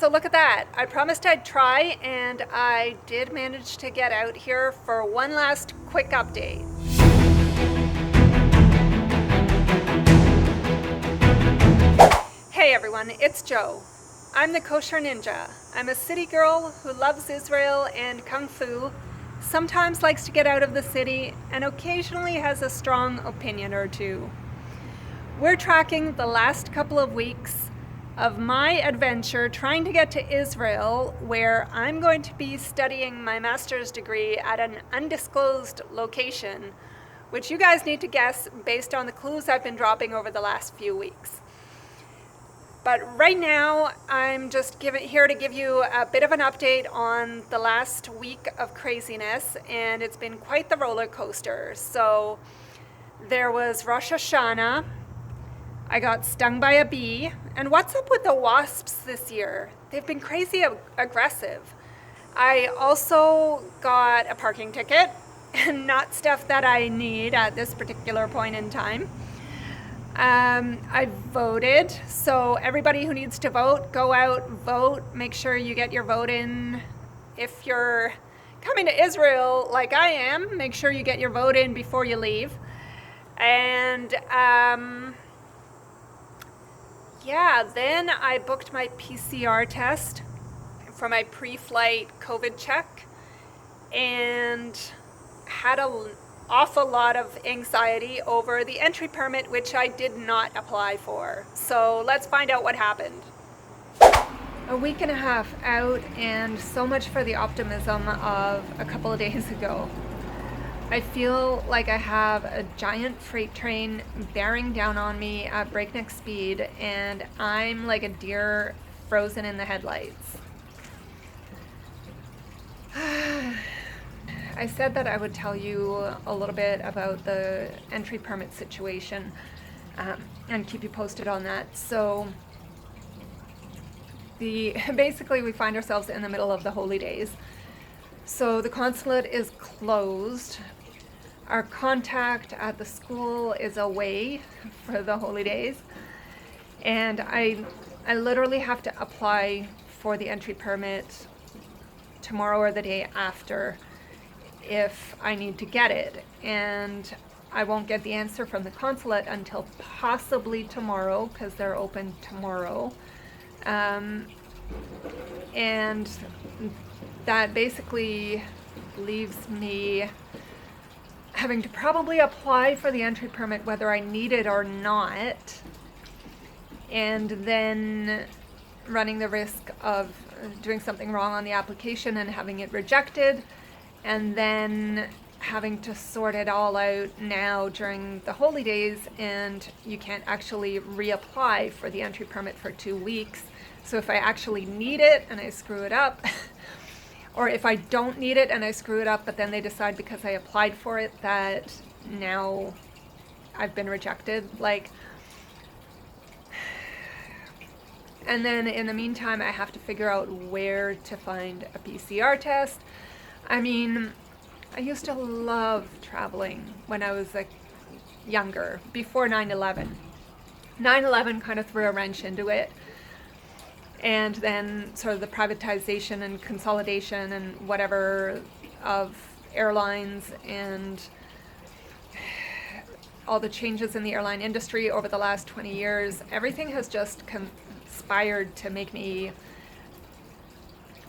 So look at that. I promised I'd try, and I did manage to get out here for one last quick update. Hey everyone, it's Jo. I'm the Kosher Ninja. I'm a city girl who loves Israel and Kung Fu, sometimes likes to get out of the city, and occasionally has a strong opinion or two. We're tracking the last couple of weeks of my adventure trying to get to Israel, where I'm going to be studying my master's degree at an undisclosed location, which you guys need to guess based on the clues I've been dropping over the last few weeks. But right now, I'm just here to give you a bit of an update on the last week of craziness, and it's been quite the roller coaster. So there was Rosh Hashanah. I got stung by a bee. And what's up with the wasps this year? They've been crazy aggressive. I also got a parking ticket, and not stuff that I need at this particular point in time. I voted, so everybody who needs to vote, go out, vote, make sure you get your vote in. If you're coming to Israel like I am, make sure you get your vote in before you leave. And then I booked my PCR test for my pre-flight COVID check and had an awful lot of anxiety over the entry permit, which I did not apply for. So let's find out what happened. A week and a half out, and so much for the optimism of a couple of days ago. I feel like I have a giant freight train bearing down on me at breakneck speed, and I'm like a deer frozen in the headlights. I said that I would tell you a little bit about the entry permit situation and keep you posted on that. So basically we find ourselves in the middle of the holy days. So the consulate is closed. Our contact at the school is away for the holy days. And I literally have to apply for the entry permit tomorrow or the day after if I need to get it. And I won't get the answer from the consulate until possibly tomorrow, because they're open tomorrow. And that basically leaves me having to probably apply for the entry permit whether I need it or not, and then running the risk of doing something wrong on the application and having it rejected, and then having to sort it all out now during the holy days, and you can't actually reapply for the entry permit for 2 weeks. So if I actually need it and I screw it up, or if I don't need it and I screw it up, but then they decide because I applied for it that now I've been rejected, and then in the meantime, I have to figure out where to find a PCR test. I mean, I used to love traveling when I was younger, before 9/11. 9/11 kind of threw a wrench into it. And then sort of the privatization and consolidation and whatever of airlines and all the changes in the airline industry over the last 20 years, everything has just conspired to make me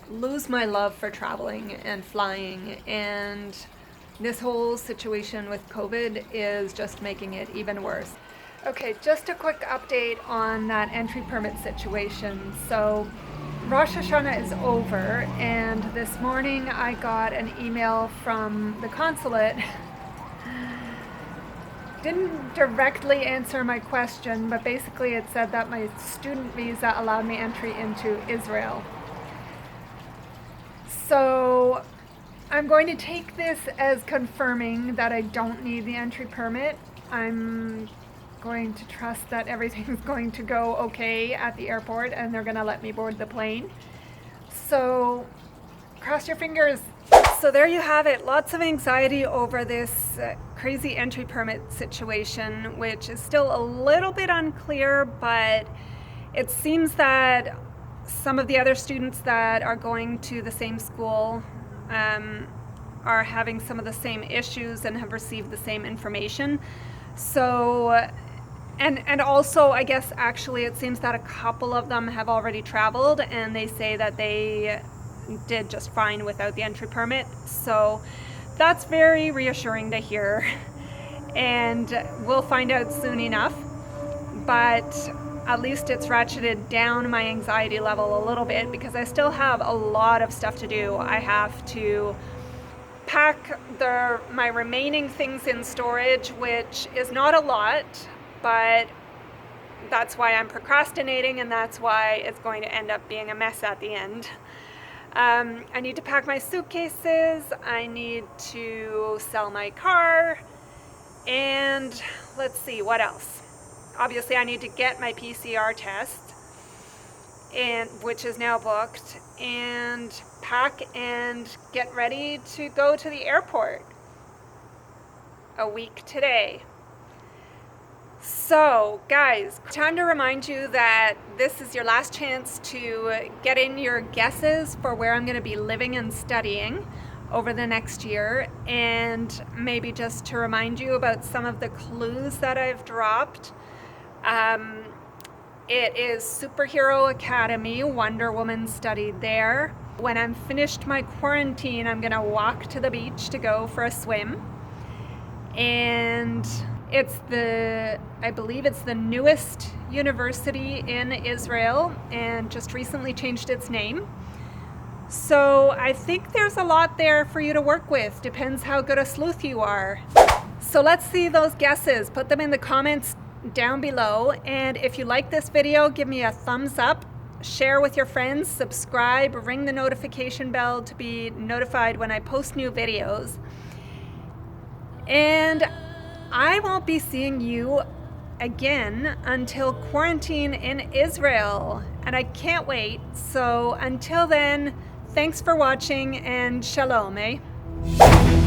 lose my love for traveling and flying. And this whole situation with COVID is just making it even worse. Okay, just a quick update on that entry permit situation. So Rosh Hashanah is over, and this morning I got an email from the consulate. Didn't directly answer my question, but basically it said that my student visa allowed me entry into Israel. So I'm going to take this as confirming that I don't need the entry permit. I'm going to trust that everything's going to go okay at the airport and they're going to let me board the plane. So cross your fingers. So there you have it. Lots of anxiety over this crazy entry permit situation, which is still a little bit unclear, but it seems that some of the other students that are going to the same school are having some of the same issues and have received the same information. So, and also, I guess actually it seems that a couple of them have already traveled, and they say that they did just fine without the entry permit. So that's very reassuring to hear. And we'll find out soon enough. But at least it's ratcheted down my anxiety level a little bit, because I still have a lot of stuff to do. I have to pack my remaining things in storage, which is not a lot, but that's why I'm procrastinating, and that's why it's going to end up being a mess at the end. I need to pack my suitcases, I need to sell my car, and let's see, what else? Obviously, I need to get my PCR test, which is now booked, and pack and get ready to go to the airport a week today. So, guys, time to remind you that this is your last chance to get in your guesses for where I'm going to be living and studying over the next year, and maybe just to remind you about some of the clues that I've dropped. It is Superhero Academy. Wonder Woman studied there. When I'm finished my quarantine, I'm gonna walk to the beach to go for a swim. And I believe it's the newest university in Israel, and just recently changed its name. So I think there's a lot there for you to work with. Depends how good a sleuth you are. So let's see those guesses. Put them in the comments down below, and if you like this video, give me a thumbs up, share with your friends, subscribe, ring the notification bell to be notified when I post new videos. And I won't be seeing you again until quarantine in Israel, and I can't wait. So until then, thanks for watching, and shalom, eh?